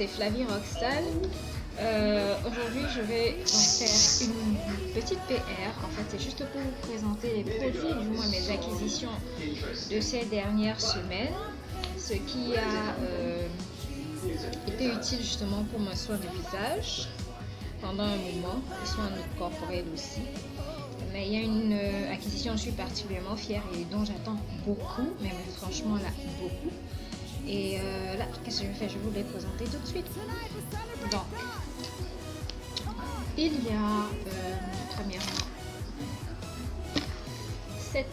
c'est Flavie Roxal. Aujourd'hui, je vais donc faire une petite PR. En fait, c'est juste pour vous présenter les produits, du moins mes acquisitions de ces dernières semaines. Ce qui a été utile justement pour mon soin de visage pendant un moment, et soins corporels aussi. Mais il y a une acquisition dont je suis particulièrement fière et dont j'attends beaucoup, mais franchement là, beaucoup. Et là, qu'est-ce que je fais? Je vais vous les présenter tout de suite. Donc, il y a premièrement cette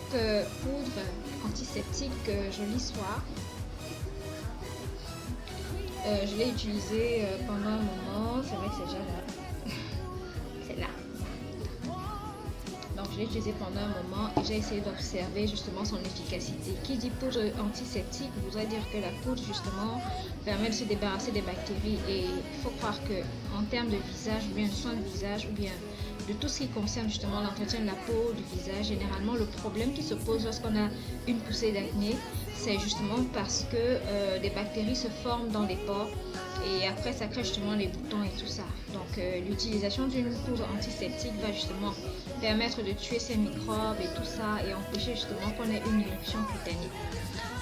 poudre antiseptique Jolie Soie. Je l'ai utilisée pendant un moment, c'est vrai que c'est déjà là. C'est là. Donc je l'ai utilisée pendant un moment et j'ai essayé d'observer justement son efficacité. Qui dit poudre antiseptique voudrait dire que la poudre justement permet de se débarrasser des bactéries, et il faut croire que en termes de visage ou bien de soins de visage ou bien de tout ce qui concerne justement l'entretien de la peau, du visage, généralement le problème qui se pose lorsqu'on a une poussée d'acné, c'est justement parce que des bactéries se forment dans les pores et après ça crée justement les boutons et tout ça. Donc l'utilisation d'une poudre antiseptique va justement permettre de tuer ces microbes et tout ça et empêcher justement qu'on ait une éruption cutanée.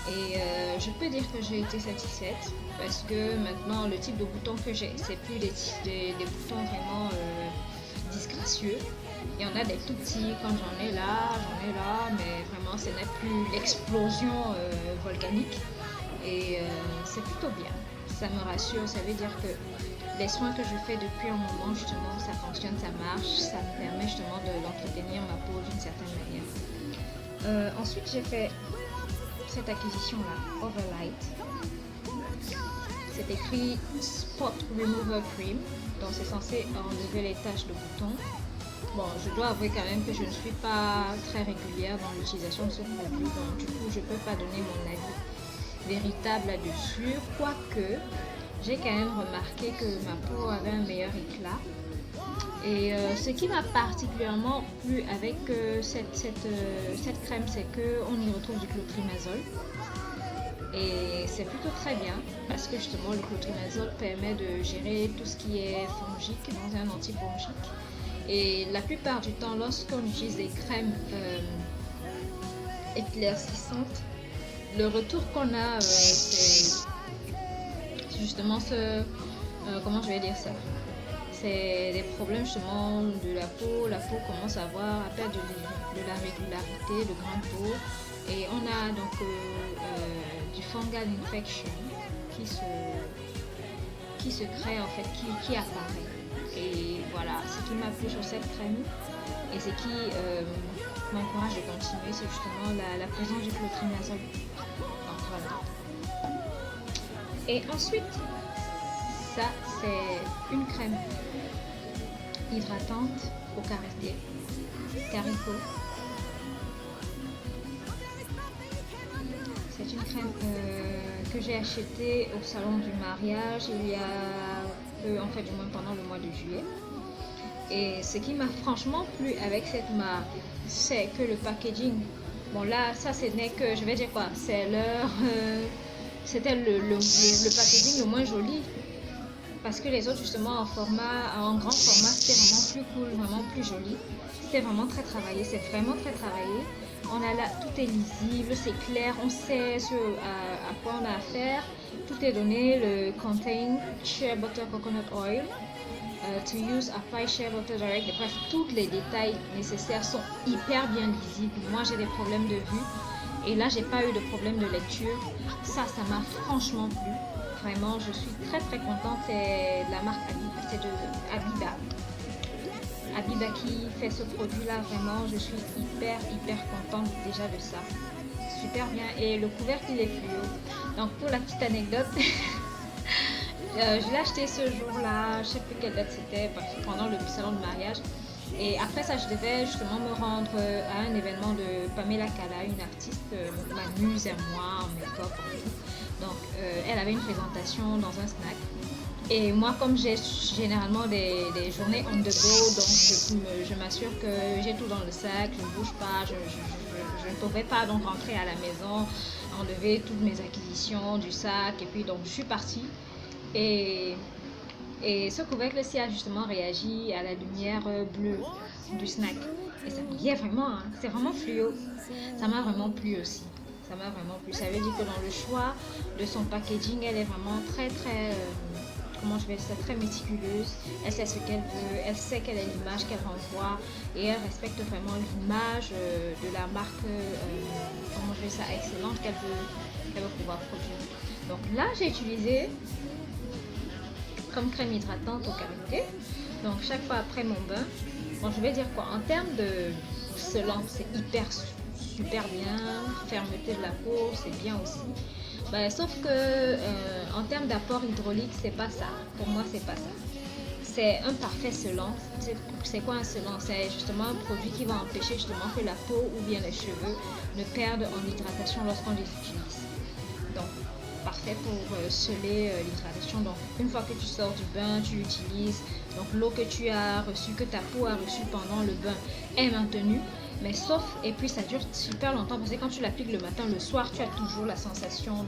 Et je peux dire que j'ai été satisfaite parce que maintenant le type de bouton que j'ai, c'est plus des boutons vraiment disgracieux. Il y en a des tout petits, quand j'en ai là, mais vraiment ce n'est plus l'explosion volcanique et c'est plutôt bien. Ça me rassure, ça veut dire que les soins que je fais depuis un moment, justement, ça fonctionne, ça marche, ça me permet justement d'entretenir ma peau d'une certaine manière. Ensuite, j'ai fait cette acquisition-là, Overlight. C'est écrit Spot Remover Cream, donc c'est censé enlever les taches de boutons. Bon, je dois avouer quand même que je ne suis pas très régulière dans l'utilisation de ce produit, donc du coup, je ne peux pas donner mon avis véritable là-dessus, quoique j'ai quand même remarqué que ma peau avait un meilleur éclat. Et ce qui m'a particulièrement plu avec cette crème, c'est qu'on y retrouve du clotrimazole. Et c'est plutôt très bien parce que justement le clotrimazole permet de gérer tout ce qui est fongique, dans un antifongique. Et la plupart du temps, lorsqu'on utilise des crèmes éclaircissantes, le retour qu'on a, c'est justement comment je vais dire ça, c'est des problèmes justement de la peau commence à perdre de la régularité, de grains de peau, et on a donc du fungal infection qui se crée en fait, qui apparaît. Et voilà, ce qui m'a plu sur cette crème et ce qui m'encourage de continuer, c'est justement la présence du clotrimazole. Donc voilà. Et ensuite, ça c'est une crème hydratante au karité, Carico. C'est une crème que j'ai achetée au salon du mariage il y a en fait du moins pendant le mois de juillet. Et ce qui m'a franchement plu avec cette marque, c'est que le packaging, bon là ça ce n'est que, je vais dire quoi, c'est c'était le packaging le moins joli, parce que les autres justement en grand format c'était vraiment plus cool, vraiment plus joli, c'était vraiment très travaillé, c'est vraiment très travaillé. On a là, tout est lisible, c'est clair, on sait à quoi on a affaire, tout est donné, le contain shea butter coconut oil, to use apply shea butter direct, bref, tous les détails nécessaires sont hyper bien lisibles. Moi j'ai des problèmes de vue et là j'ai pas eu de problème de lecture, ça m'a franchement plu, vraiment je suis très très contente. C'est de la marque Abiba, c'est de Abiba qui fait ce produit là, vraiment je suis hyper contente déjà de ça, super bien. Et le couvercle il est fluo, donc pour la petite anecdote je l'ai acheté ce jour là, je sais plus quelle date c'était, pendant le salon de mariage. Et après ça, je devais justement me rendre à un événement de Pamela Kala, une artiste, ma muse à moi, en make-up, en tout. Donc, elle avait une présentation dans un snack. Et moi, comme j'ai généralement des journées on the go, donc je m'assure que j'ai tout dans le sac, je ne bouge pas, je ne pouvais pas donc rentrer à la maison, enlever toutes mes acquisitions du sac. Et puis donc, je suis partie Et, et ce couvercle-ci a justement réagi à la lumière bleue du snack. Et ça brillait vraiment, hein. C'est vraiment fluo. Ça m'a vraiment plu aussi. Ça m'a vraiment plu. Ça veut dire que dans le choix de son packaging, elle est vraiment très très, comment je vais dire ça, très méticuleuse. Elle sait ce qu'elle veut, elle sait quelle est l'image qu'elle renvoie et elle respecte vraiment l'image de la marque, comment je vais dire ça, excellente qu'elle veut pouvoir produire. Donc là, j'ai utilisé comme crème hydratante au karité. Donc chaque fois après mon bain, bon, je vais dire quoi, en termes de scellant, c'est hyper super bien, fermeté de la peau, c'est bien aussi. Ben, sauf que en termes d'apport hydraulique, c'est pas ça. Pour moi, c'est pas ça. C'est un parfait scellant. C'est quoi un scellant? C'est justement un produit qui va empêcher justement que la peau ou bien les cheveux ne perdent en hydratation lorsqu'on les utilise. Donc, parfait pour sceller l'hydratation. Donc, une fois que tu sors du bain, tu l'utilises. Donc, l'eau que tu as reçue, que ta peau a reçue pendant le bain est maintenue. Mais sauf, et puis ça dure super longtemps parce que quand tu l'appliques le matin, le soir, tu as toujours la sensation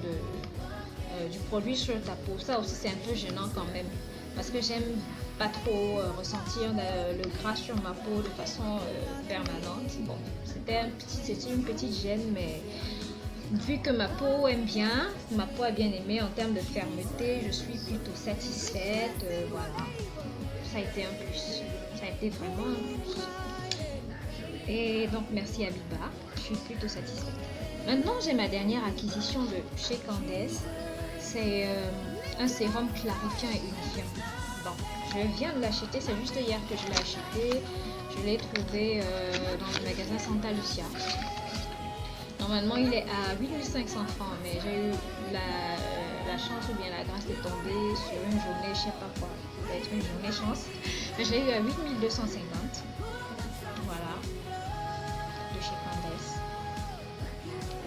du produit sur ta peau. Ça aussi, c'est un peu gênant quand même parce que j'aime pas trop ressentir le gras sur ma peau de façon permanente. Bon, c'était une petite gêne, mais vu que ma peau aime bien, ma peau a bien aimé en termes de fermeté, je suis plutôt satisfaite. Voilà, ça a été un plus. Ça a été vraiment un plus. Et donc merci Abiba, je suis plutôt satisfaite. Maintenant j'ai ma dernière acquisition de chez Candace. C'est un sérum clarifiant et unifiant. Donc je viens de l'acheter, c'est juste hier que je l'ai acheté. Je l'ai trouvé dans le magasin Santa Lucia. Normalement il est à 8500 francs, mais j'ai eu la chance ou bien la grâce de tomber sur une journée, je sais pas quoi, ça va être une journée chance. Mais je l'ai eu à 8250. Voilà. De chez Candace.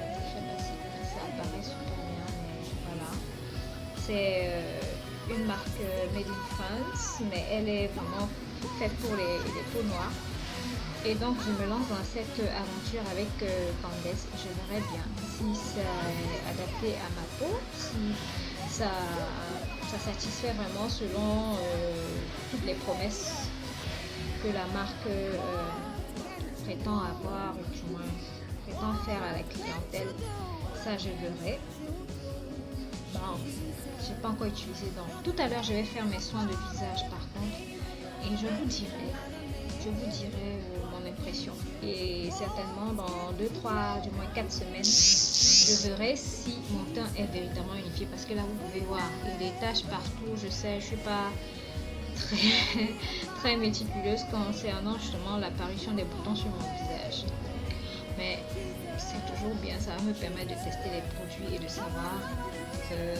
Je sais pas si ça apparaît super bien, mais voilà. C'est une marque made in France, mais elle est vraiment faite pour les peaux noires. Et donc je me lance dans cette aventure avec Candace. Je verrai bien si ça est adapté à ma peau, si ça satisfait vraiment selon toutes les promesses que la marque prétend avoir, ou du moins prétend faire à la clientèle. Ça je verrai. Bon, j'ai pas encore utilisé, donc tout à l'heure je vais faire mes soins de visage par contre et je vous dirai mon impression. Et certainement dans 2, 3, du moins 4 semaines, je verrai si mon teint est véritablement unifié. Parce que là, vous pouvez voir, il y a des taches partout. Je sais, je suis pas très, très méticuleuse concernant justement l'apparition des boutons sur mon visage. Mais c'est toujours bien, ça va me permettre de tester les produits et de savoir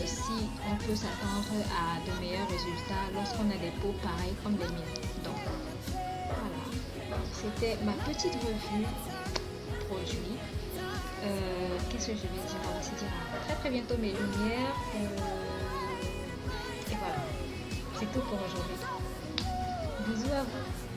si on peut s'attendre à de meilleurs résultats lorsqu'on a des peaux pareilles comme les miennes. Donc, voilà, c'était ma petite revue produit. Qu'est-ce que je vais dire? On va se dire à très très bientôt mes lumières. Et voilà, c'est tout pour aujourd'hui. Bisous à vous.